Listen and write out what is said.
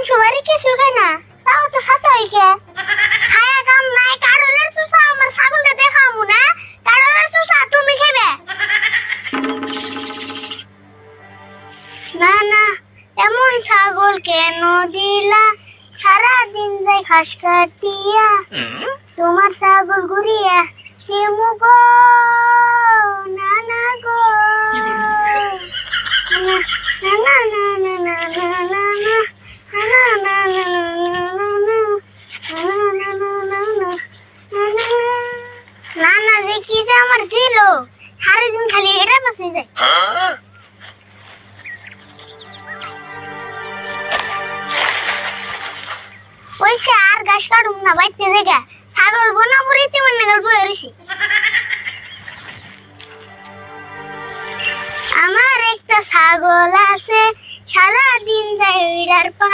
সবারই কিছু খায় না, তাও তো সাথে হইকে খায়া কাম নাই। কারলের চুষা আমার ছাগলটা দেখামু না, কারলের চুষা তুমি খাবে না। না, এমন ছাগল কেন দিলা, সারা দিন যাই ঘাস কাটিয়া, তোমার ছাগল ঘুরিয়া কেমু গো, না না গো, না না না না না না না না না যে কি যে আমার দিল, সারাদিন খালি এটা পাশে যায়। ওইসে আর ঘাস কাটুম না, বাইতে জায়গা ছাগল বোনা বুড়িতে মনে গল্প হয়েছি। আমার একটা ছাগল আছে, সারাদিন যায় ওইটার পাশে।